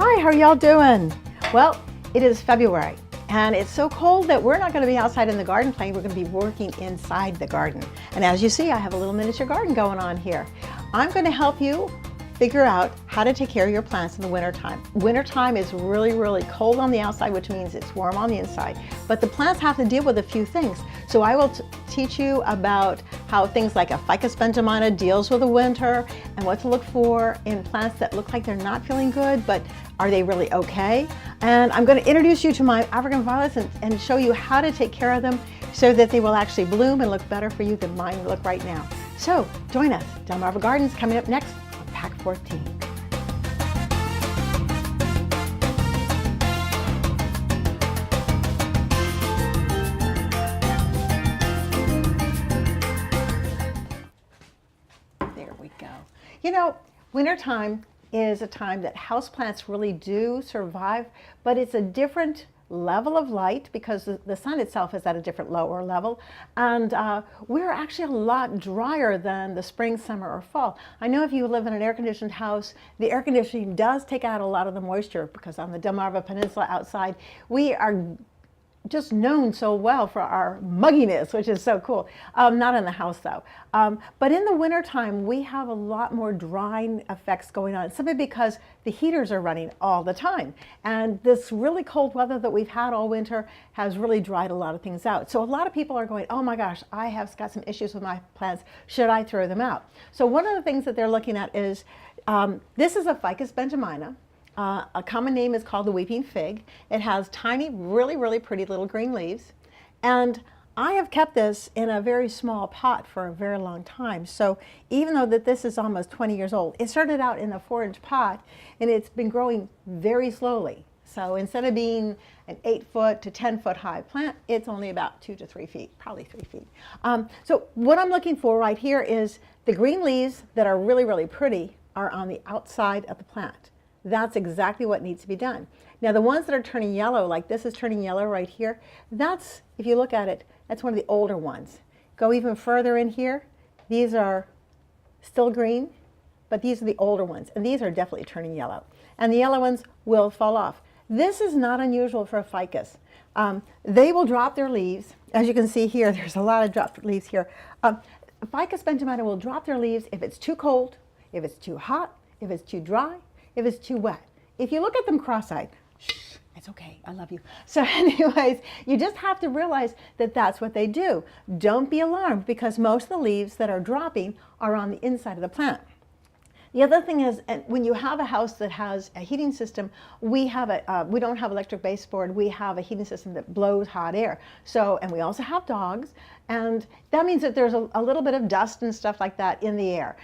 Hi, how are y'all doing? Well, it is February and it's so cold that we're not going to be outside in the garden playing. We're going to be working inside the garden. And as you see, I have a little miniature garden going on here. I'm going to help you figure out how to take care of your plants in the wintertime. Wintertime is really cold on the outside, which means it's warm on the inside. But the plants have to deal with a few things. So I will teach you about how things like a ficus benjamina deals with the winter and what to look for in plants that look like they're not feeling good, but are they really okay? And I'm going to introduce you to my African violets and show you how to take care of them so that they will actually bloom and look better for you than mine look right now. So join us. Delmarva Gardens coming up next. Pack 14. There we go. You know, wintertime is a time that houseplants really do survive, but it's a different level of light because the sun itself is at a different lower level, and we're actually a lot drier than the spring, summer, or fall. I know if you live in an air-conditioned house, the air conditioning does take out a lot of the moisture because on the Delmarva Peninsula outside, we are just known so well for our mugginess, which is so cool. Not in the house though. But in the wintertime, we have a lot more drying effects going on, simply because the heaters are running all the time. And this really cold weather that we've had all winter has really dried a lot of things out. So a lot of people are going, oh my gosh, I have got some issues with my plants. Should I throw them out? So one of the things that they're looking at is, this is a ficus benjamina. A common name is called the weeping fig. It has tiny, really pretty little green leaves. And I have kept this in a very small pot for a very long time. So even though that this is almost 20 years old, it started out in a 4-inch pot and it's been growing very slowly. So instead of being an 8-foot to 10-foot high plant, it's only about 2 to 3 feet, probably 3 feet. So what I'm looking for right here is the green leaves that are really pretty are on the outside of the plant. That's exactly what needs to be done. Now the ones that are turning yellow, like this is turning yellow right here, that's, if you look at it, that's one of the older ones. Go even further in here, these are still green, but these are the older ones, and these are definitely turning yellow. And the yellow ones will fall off. This is not unusual for a ficus. They will drop their leaves. As you can see here, there's a lot of dropped leaves here. Ficus benjamina will drop their leaves if it's too cold, if it's too hot, if it's too dry, if it's too wet. If you look at them cross-eyed, shh, it's okay, I love you. So anyways, you just have to realize that that's what they do. Don't be alarmed because most of the leaves that are dropping are on the inside of the plant. The other thing is, when you have a house that has a heating system, we don't have electric baseboard, we have a heating system that blows hot air. So, and we also have dogs, and that means that there's a little bit of dust and stuff like that in the air.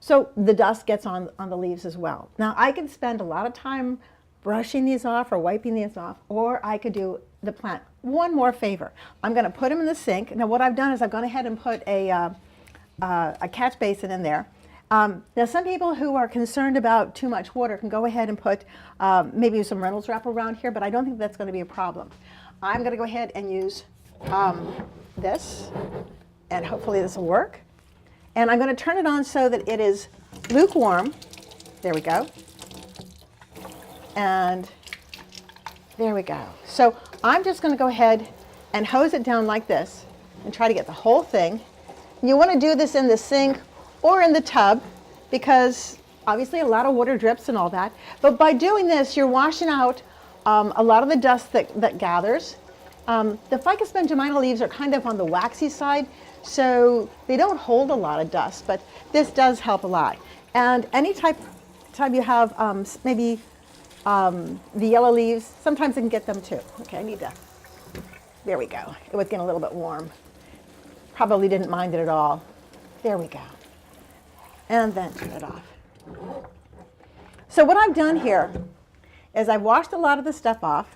So the dust gets on the leaves as well. Now I could spend a lot of time brushing these off or wiping these off, or I could do the plant one more favor. I'm going to put them in the sink. Now what I've done is I've gone ahead and put a catch basin in there. Now some people who are concerned about too much water can go ahead and put maybe some Reynolds wrap around here, but I don't think that's going to be a problem. I'm going to go ahead and use this, and hopefully this will work. And I'm going to turn it on so that it is lukewarm. There we go. And there we go. So I'm just going to go ahead and hose it down like this and try to get the whole thing. You want to do this in the sink or in the tub because obviously a lot of water drips and all that. But by doing this, you're washing out a lot of the dust that gathers. The ficus benjamina leaves are kind of on the waxy side, so they don't hold a lot of dust, but this does help a lot. And any time you have maybe the yellow leaves, sometimes I can get them too. Okay, I need to, there we go. It was getting a little bit warm. Probably didn't mind it at all. There we go. And then turn it off. So what I've done here is I've washed a lot of the stuff off.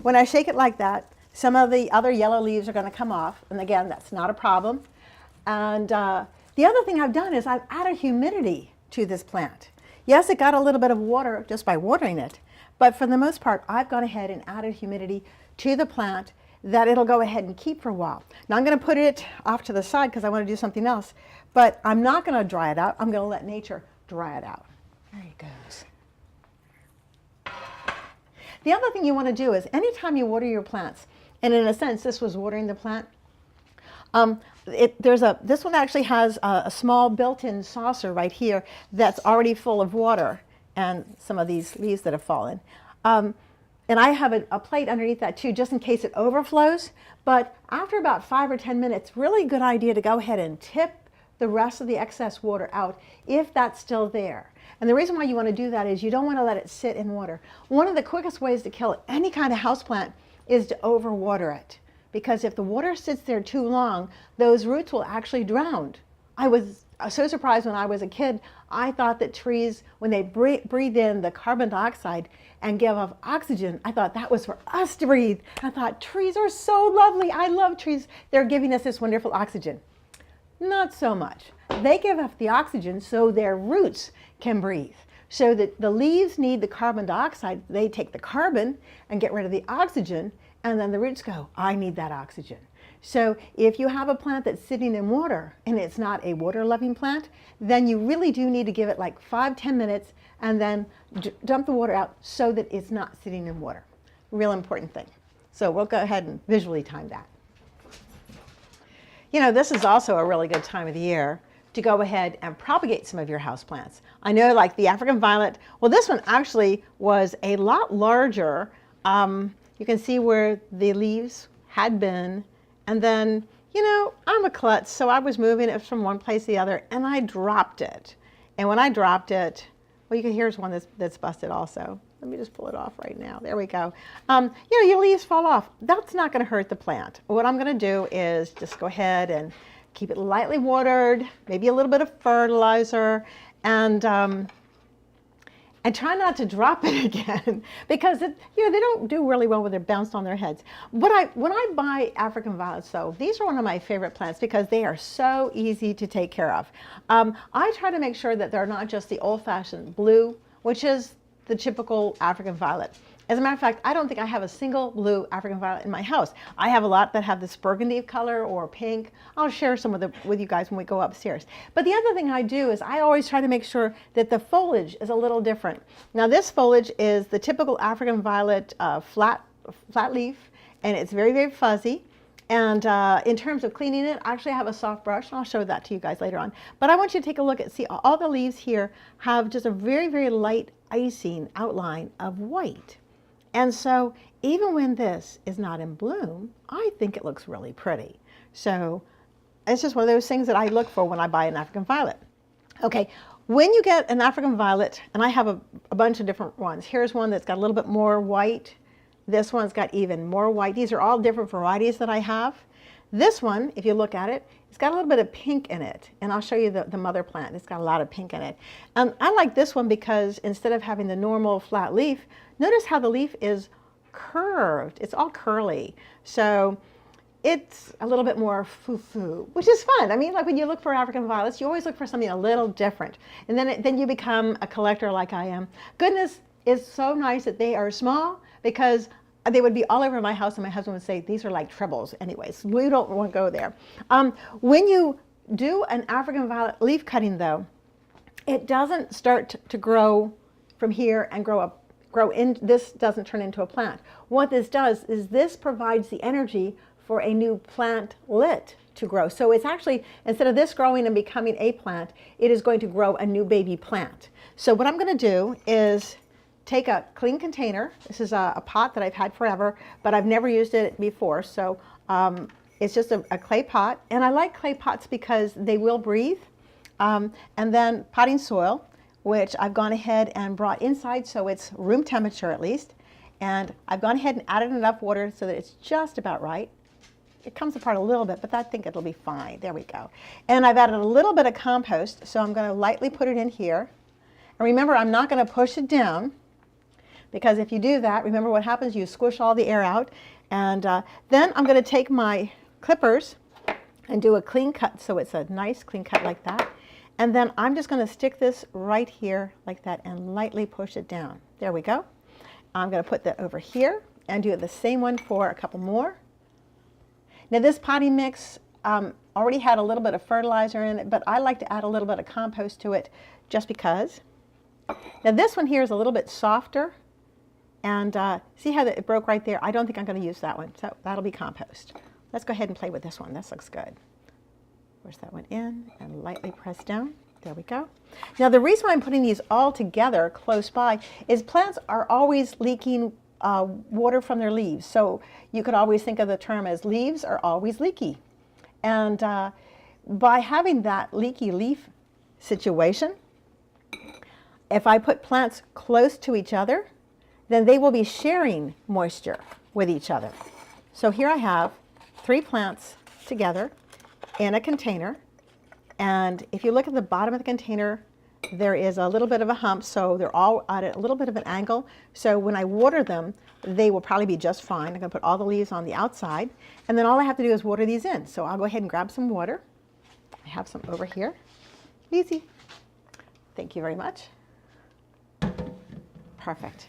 When I shake it like that, some of the other yellow leaves are going to come off. And again, that's not a problem. And the other thing I've done is I've added humidity to this plant. Yes, it got a little bit of water just by watering it. But for the most part, I've gone ahead and added humidity to the plant that it'll go ahead and keep for a while. Now I'm going to put it off to the side because I want to do something else. But I'm not going to dry it out. I'm going to let nature dry it out. There it goes. The other thing you want to do is anytime you water your plants, and in a sense this was watering the plant, this one actually has a small built-in saucer right here that's already full of water and some of these leaves that have fallen. And I have a plate underneath that too, just in case it overflows. But after about 5 or 10 minutes, really good idea to go ahead and tip the rest of the excess water out if that's still there. And the reason why you want to do that is you don't want to let it sit in water. One of the quickest ways to kill any kind of houseplant is to overwater it. Because if the water sits there too long, those roots will actually drown. I was so surprised when I was a kid. I thought that trees, when they breathe in the carbon dioxide and give off oxygen, I thought that was for us to breathe. I thought trees are so lovely. I love trees. They're giving us this wonderful oxygen. Not so much. They give off the oxygen so their roots can breathe. So that the leaves need the carbon dioxide. They take the carbon and get rid of the oxygen, and then the roots go, I need that oxygen. So if you have a plant that's sitting in water and it's not a water-loving plant, then you really do need to give it like 5-10 minutes and then dump the water out so that it's not sitting in water. Real important thing. So we'll go ahead and visually time that. You know, this is also a really good time of the year to go ahead and propagate some of your houseplants. I know, like the African violet, well, this one actually was a lot larger. You can see where the leaves had been. And then, you know, I'm a klutz, so I was moving it from one place to the other, and I dropped it. And when I dropped it, well, you can here's one that's busted also. Let me just pull it off right now. There we go. You know, your leaves fall off. That's not going to hurt the plant. What I'm going to do is just go ahead and keep it lightly watered, maybe a little bit of fertilizer, and try not to drop it again because you know, they don't do really well when they're bounced on their heads. When I buy African violets, though, these are one of my favorite plants because they are so easy to take care of. I try to make sure that they're not just the old-fashioned blue, which is the typical African violet. As a matter of fact, I don't think I have a single blue African violet in my house. I have a lot that have this burgundy color or pink. I'll share some with you guys when we go upstairs. But the other thing I do is I always try to make sure that the foliage is a little different. Now this foliage is the typical African violet flat leaf, and it's very, very fuzzy. And in terms of cleaning it, I actually have a soft brush, and I'll show that to you guys later on. But I want you to take a look see all the leaves here have just a very, very light icing outline of white. And so even when this is not in bloom, I think it looks really pretty. So it's just one of those things that I look for when I buy an African violet. Okay, when you get an African violet, and I have a bunch of different ones. Here's one that's got a little bit more white. This one's got even more white. These are all different varieties that I have. This one, if you look at it, it's got a little bit of pink in it. And I'll show you the mother plant. It's got a lot of pink in it. I like this one because instead of having the normal flat leaf, notice how the leaf is curved. It's all curly. So it's a little bit more foo-foo, which is fun. I mean, like when you look for African violets, you always look for something a little different. And then you become a collector like I am. Goodness, it's so nice that they are small because they would be all over my house and my husband would say, these are like tribbles. Anyways, we don't want to go there. When you do an African violet leaf cutting though, it doesn't start to grow from here and grow in, this doesn't turn into a plant. What this does is this provides the energy for a new plantlet to grow. So it's actually, instead of this growing and becoming a plant, it is going to grow a new baby plant. So what I'm going to do is take a clean container. This is a pot that I've had forever, but I've never used it before. So it's just a clay pot. And I like clay pots because they will breathe. And then potting soil, which I've gone ahead and brought inside so it's room temperature at least. And I've gone ahead and added enough water so that it's just about right. It comes apart a little bit, but I think it'll be fine. There we go. And I've added a little bit of compost, so I'm going to lightly put it in here. And remember, I'm not going to push it down, because if you do that, remember what happens, you squish all the air out. And then I'm going to take my clippers and do a clean cut, so it's a nice clean cut like that. And then I'm just going to stick this right here like that and lightly push it down. There we go. I'm going to put that over here and do the same one for a couple more. Now this potting mix already had a little bit of fertilizer in it, but I like to add a little bit of compost to it just because. Now this one here is a little bit softer, And see how it broke right there? I don't think I'm going to use that one, so that'll be compost. Let's go ahead and play with this one. This looks good. Push that one in and lightly press down. There we go. Now the reason why I'm putting these all together close by is plants are always leaking water from their leaves. So you could always think of the term as leaves are always leaky. And by having that leaky leaf situation, if I put plants close to each other, then they will be sharing moisture with each other. So here I have 3 plants together in a container. And if you look at the bottom of the container, there is a little bit of a hump, so they're all at a little bit of an angle. So when I water them, they will probably be just fine. I'm going to put all the leaves on the outside, and then all I have to do is water these in. So I'll go ahead and grab some water. I have some over here. Easy. Thank you very much. Perfect.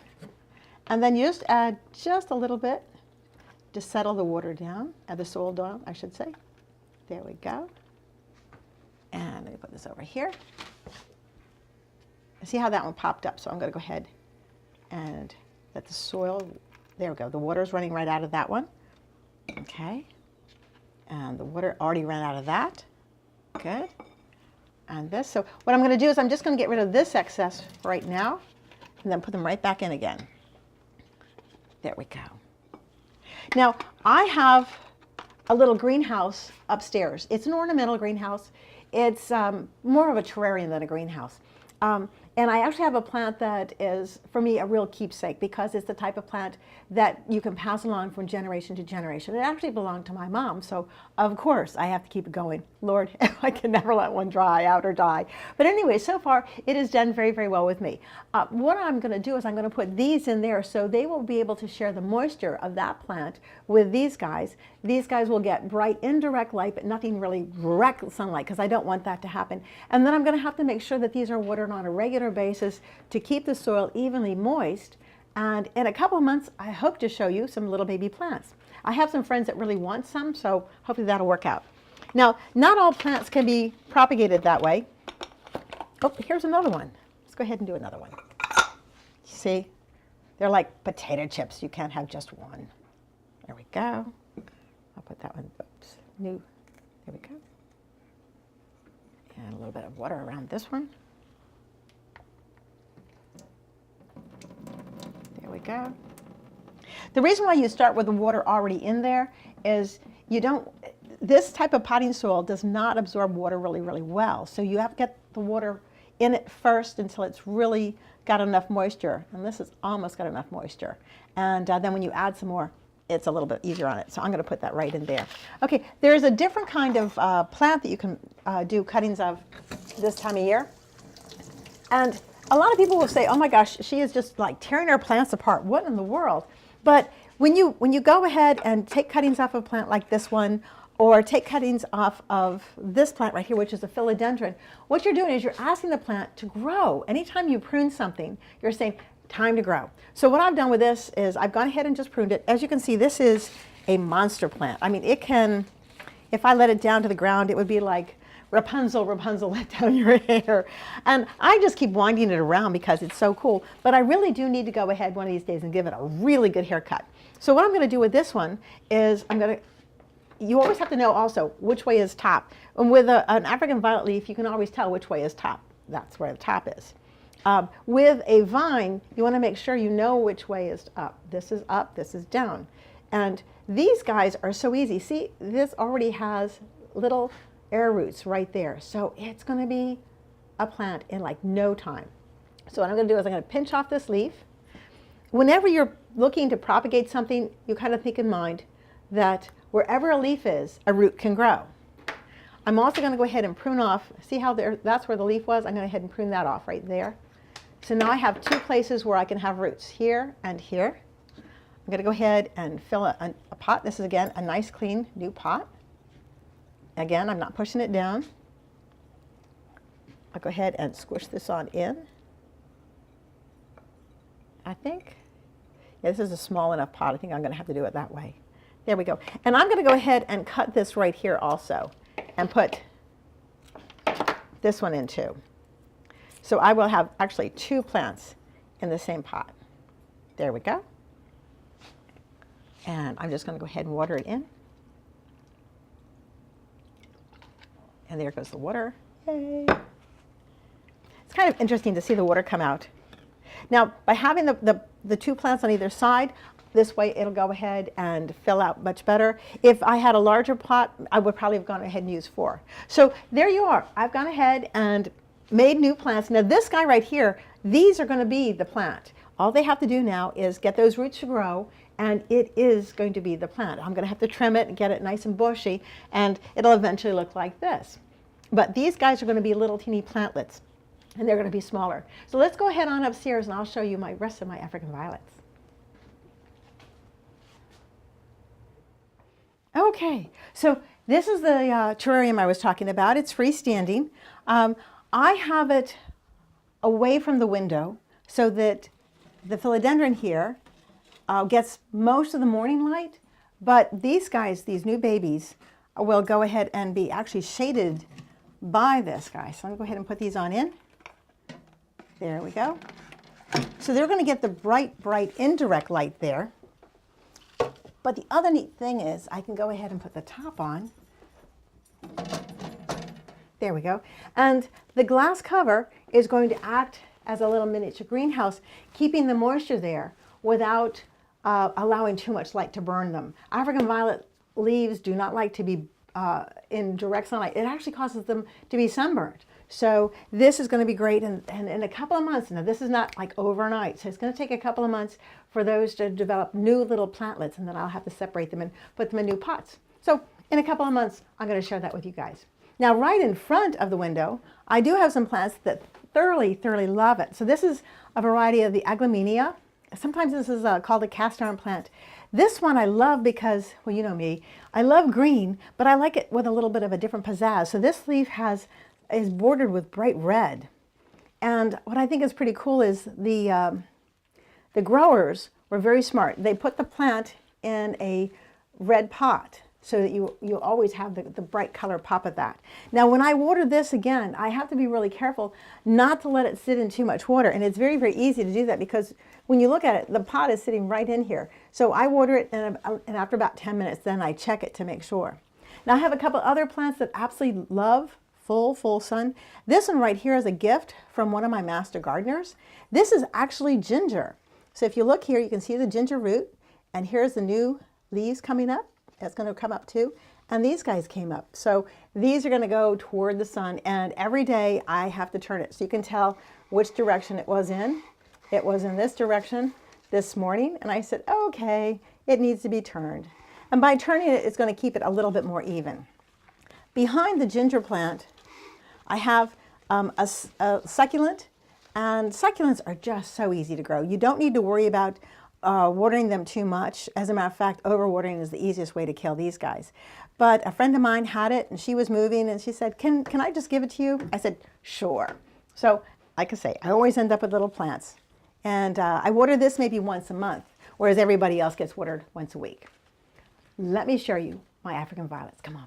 And then you just add just a little bit to settle the water down, the soil down, I should say. There we go. And let me put this over here. See how that one popped up? So I'm going to go ahead and let the soil, there we go. The water is running right out of that one. Okay. And the water already ran out of that. Good. And this. So what I'm going to do is I'm just going to get rid of this excess right now and then put them right back in again. There we go. Now I have a little greenhouse upstairs. It's an ornamental greenhouse. It's more of a terrarium than a greenhouse. And I actually have a plant that is, for me, a real keepsake because it's the type of plant that you can pass along from generation to generation. It actually belonged to my mom, so of course I have to keep it going. Lord, I can never let one dry out or die. But anyway, so far it has done very, very well with me. What I'm going to do is I'm going to put these in there so they will be able to share the moisture of that plant with these guys. These guys will get bright indirect light, but nothing really direct sunlight because I don't want that to happen. And then I'm going to have to make sure that these are watered on a regular basis to keep the soil evenly moist. And in a couple of months, I hope to show you some little baby plants. I have some friends that really want some, so hopefully that'll work out. Now, not all plants can be propagated that way. Oh, here's another one. Let's go ahead and do another one. See, they're like potato chips. You can't have just one. There we go. I'll put that one, oops, new, there we go. And a little bit of water around this one. There we go. The reason why you start with the water already in there is you don't, this type of potting soil does not absorb water really, really well. So you have to get the water in it first until it's really got enough moisture. And this has almost got enough moisture. And then when you add some more, it's a little bit easier on it. So I'm going to put that right in there. Okay, there's a different kind of plant that you can do cuttings of this time of year. And a lot of people will say, oh my gosh, she is just like tearing her plants apart. What in the world? But when you go ahead and take cuttings off of a plant like this one, or take cuttings off of this plant right here, which is a philodendron, what you're doing is you're asking the plant to grow. Anytime you prune something, you're saying, time to grow. So what I've done with this is I've gone ahead and just pruned it. As you can see, this is a monster plant. I mean, it can, if I let it down to the ground, it would be like Rapunzel, Rapunzel, let down your hair. And I just keep winding it around because it's so cool. But I really do need to go ahead one of these days and give it a really good haircut. So what I'm going to do with this one is you always have to know also which way is top. And with an African violet leaf, you can always tell which way is top. That's where the top is. With a vine, you want to make sure you know which way is up. This is down. And these guys are so easy. See, this already has little air roots right there. So it's going to be a plant in like no time. So what I'm going to do is I'm going to pinch off this leaf. Whenever you're looking to propagate something, you kind of think in mind that wherever a leaf is, a root can grow. I'm also going to go ahead and prune off. See how that's where the leaf was? I'm going to go ahead and prune that off right there. So now I have 2 places where I can have roots, here and here. I'm going to go ahead and fill a pot. This is, again, a nice, clean, new pot. Again, I'm not pushing it down. I'll go ahead and squish this on in. I think, yeah, this is a small enough pot. I think I'm going to have to do it that way. There we go. And I'm going to go ahead and cut this right here also and put this one in too. So I will have actually 2 plants in the same pot. There we go. And I'm just going to go ahead and water it in. And there goes the water. Yay. It's kind of interesting to see the water come out. Now, by having the two plants on either side, this way it'll go ahead and fill out much better. If I had a larger pot, I would probably have gone ahead and used 4. So there you are. I've gone ahead and made new plants. Now this guy right here, these are going to be the plant. All they have to do now is get those roots to grow, and it is going to be the plant. I'm going to have to trim it and get it nice and bushy, and it'll eventually look like this. But these guys are going to be little teeny plantlets, and they're going to be smaller. So let's go ahead on upstairs, and I'll show you my rest of my African violets. Okay, so this is the terrarium I was talking about. It's freestanding. I have it away from the window so that the philodendron here gets most of the morning light, but these guys, these new babies, will go ahead and be actually shaded by this guy. So I'm going to go ahead and put these on in. There we go. So they're going to get the bright, bright indirect light there. But the other neat thing is I can go ahead and put the top on. There we go. And the glass cover is going to act as a little miniature greenhouse, keeping the moisture there without allowing too much light to burn them. African violet leaves do not like to be in direct sunlight. It actually causes them to be sunburned. So this is going to be great, and in a couple of months, now this is not like overnight, so it's going to take a couple of months for those to develop new little plantlets, and then I'll have to separate them and put them in new pots. So in a couple of months, I'm going to share that with you guys. Now right in front of the window, I do have some plants that thoroughly, thoroughly love it. So this is a variety of the Aglaumenia. Sometimes this is called a cast iron plant. This one I love because, well, you know me, I love green, but I like it with a little bit of a different pizzazz. So this leaf is bordered with bright red. And what I think is pretty cool is the growers were very smart. They put the plant in a red pot so that you always have the bright color pop of that. Now when I water this again, I have to be really careful not to let it sit in too much water. And it's very, very easy to do that because when you look at it, the pot is sitting right in here. So I water it and after about 10 minutes, then I check it to make sure. Now I have a couple other plants that absolutely love full sun. This one right here is a gift from one of my master gardeners. This is actually ginger. So if you look here, you can see the ginger root, and here's the new leaves coming up. It's going to come up too. And these guys came up. So these are going to go toward the sun, and every day I have to turn it. So you can tell which direction it was in. It was in this direction this morning, and I said, okay, it needs to be turned. And by turning it, it's going to keep it a little bit more even. Behind the ginger plant, I have a succulent, and succulents are just so easy to grow. You don't need to worry about watering them too much. As a matter of fact, overwatering is the easiest way to kill these guys. But a friend of mine had it, and she was moving, and she said, can I just give it to you? I said, sure. So like I say, I always end up with little plants. And I water this maybe once a month, whereas everybody else gets watered once a week. Let me show you my African violets. Come on.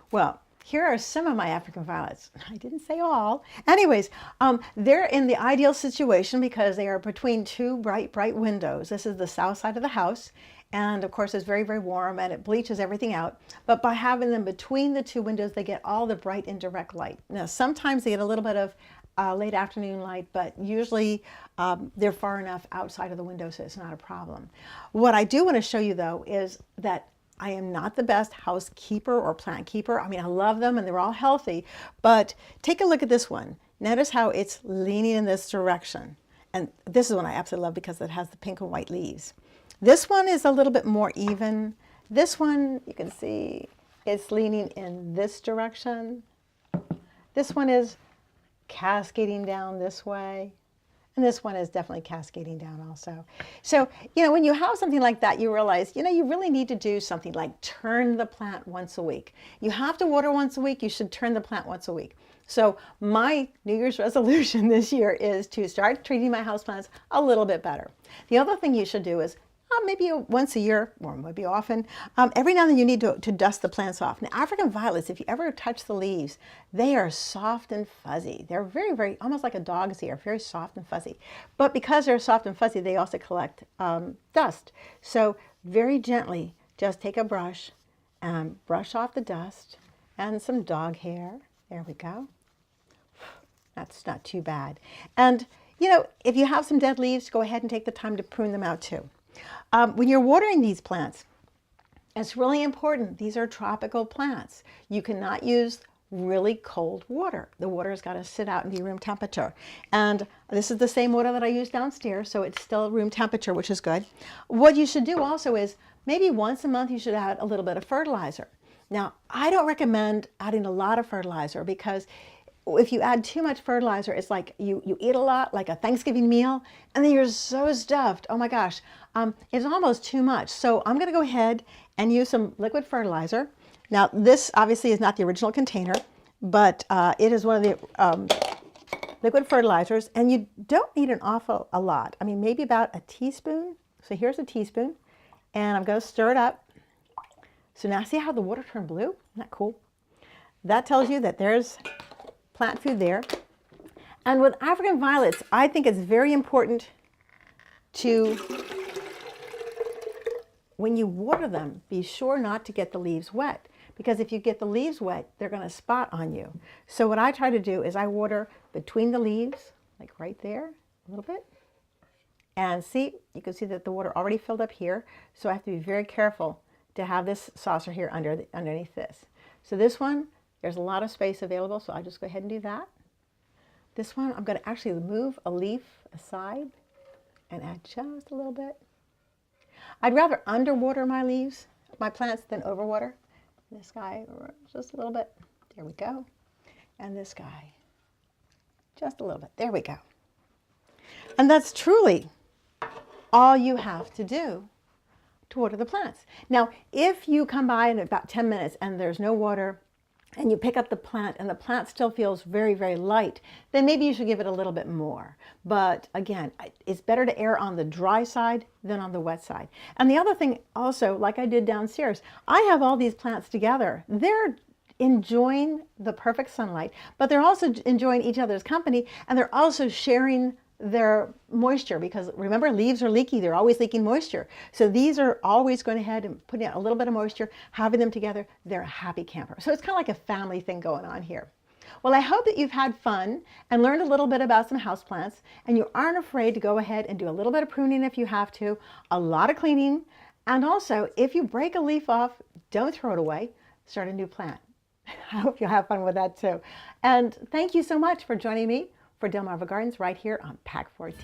Well, here are some of my African violets. I didn't say all. Anyways, they're in the ideal situation because they are between two bright, bright windows. This is the south side of the house. And of course, it's very, very warm and it bleaches everything out. But by having them between the two windows, they get all the bright indirect light. Now, sometimes they get a little bit of late afternoon light, but usually they're far enough outside of the window so it's not a problem. What I do want to show you though is that I am not the best housekeeper or plant keeper. I mean, I love them and they're all healthy, but take a look at this one. Notice how it's leaning in this direction. And this is one I absolutely love because it has the pink and white leaves. This one is a little bit more even. This one, you can see it's leaning in this direction. This one is cascading down this way. And this one is definitely cascading down also. So, you know, when you have something like that, you realize, you know, you really need to do something like turn the plant once a week. You have to water once a week. You should turn the plant once a week. So my New Year's resolution this year is to start treating my houseplants a little bit better. The other thing you should do is maybe once a year, or maybe often. Every now and then you need to dust the plants off. Now, African violets, if you ever touch the leaves, they are soft and fuzzy. They're very, very, almost like a dog's ear, very soft and fuzzy. But because they're soft and fuzzy, they also collect dust. So very gently, just take a brush and brush off the dust and some dog hair. There we go. That's not too bad. And, you know, if you have some dead leaves, go ahead and take the time to prune them out too. When you're watering these plants, it's really important. These are tropical plants. You cannot use really cold water. The water has got to sit out and be room temperature. And this is the same water that I use downstairs, so it's still room temperature, which is good. What you should do also is maybe once a month you should add a little bit of fertilizer. Now, I don't recommend adding a lot of fertilizer because if you add too much fertilizer, it's like you eat a lot, like a Thanksgiving meal, and then you're so stuffed. Oh my gosh, it's almost too much. So I'm going to go ahead and use some liquid fertilizer. Now, this obviously is not the original container, but it is one of the liquid fertilizers, and you don't need an awful a lot. I mean, maybe about a teaspoon. So here's a teaspoon, and I'm going to stir it up. So now see how the water turned blue? Isn't that cool? That tells you that there's plant food there. And with African violets, I think it's very important to, when you water them, be sure not to get the leaves wet, because if you get the leaves wet, they're going to spot on you. So what I try to do is I water between the leaves, like right there, a little bit. And see, you can see that the water already filled up here, so I have to be very careful to have this saucer here underneath this. So this one, there's a lot of space available, so I'll just go ahead and do that. This one, I'm going to actually move a leaf aside and add just a little bit. I'd rather underwater my leaves, my plants, than overwater. This guy, just a little bit. There we go. And this guy, just a little bit. There we go. And that's truly all you have to do to water the plants. Now, if you come by in about 10 minutes and there's no water, and you pick up the plant and the plant still feels very, very light, then maybe you should give it a little bit more. But again, it's better to err on the dry side than on the wet side. And the other thing also, like I did downstairs, I have all these plants together. They're enjoying the perfect sunlight, but they're also enjoying each other's company, and they're also sharing their moisture, because remember, leaves are leaky. They're always leaking moisture. So these are always going ahead and putting out a little bit of moisture, having them together. They're a happy camper. So it's kind of like a family thing going on here. Well, I hope that you've had fun and learned a little bit about some houseplants, and you aren't afraid to go ahead and do a little bit of pruning if you have to, a lot of cleaning, and also if you break a leaf off, don't throw it away, start a new plant. I hope you'll have fun with that too. And thank you so much for joining me for Delmarva Gardens right here on Pack 14.